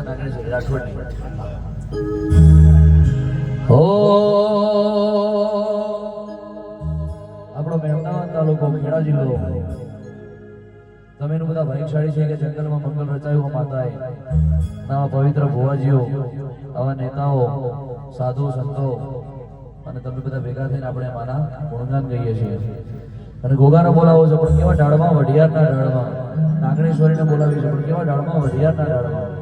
નાગણી રાઠોડની હો આપણો મહેમદાવાદ તાલુકો ખેડા જિલ્લો તમે બધા ભાગ્યશાળી છે કે જંગલમાં મંગલ રચાયું માતાએ આવા પવિત્ર ભુવાજીઓ આવા નેતાઓ સાધુ સંતો અને તમે બધા ભેગા થઈને આપણે માના ગુણગાન ગાઈએ છીએ અને ગોગાને બોલાવો છો પણ કેવા ઢાળમાં વઢિયારના ઢાળમાં નાગણેશ્વરીને બોલાવી છે પણ કેવા ઢાળમાં વઢિયારના ઢાળમાં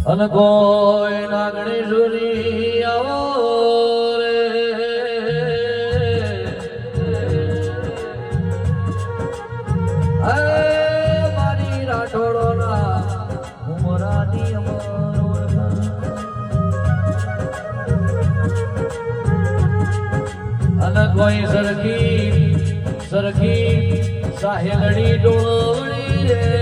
અને કોઈ નાગણેશ્વરી આવો રે મારી રાઠોડોના ઉમરાની અને કોઈ સરખી સાહેલડી ડોળી રે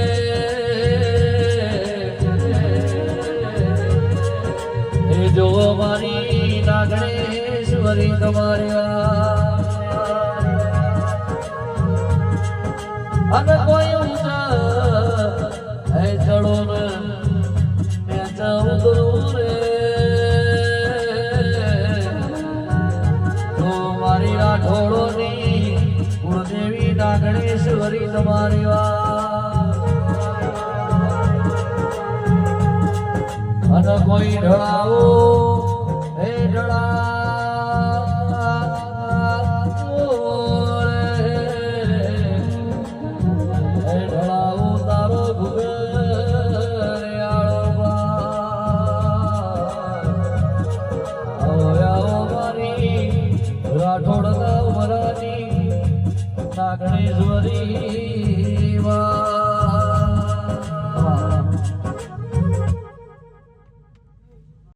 એ જો મારી નાગણેશ્વરી તમારી અને કોઈ ઊંચા એ ચડો ને મેં ચડું રે તો મારી રાઠોડોની કુળદેવી નાગણેશ્વરી તમારી અને કોઈ ઢળા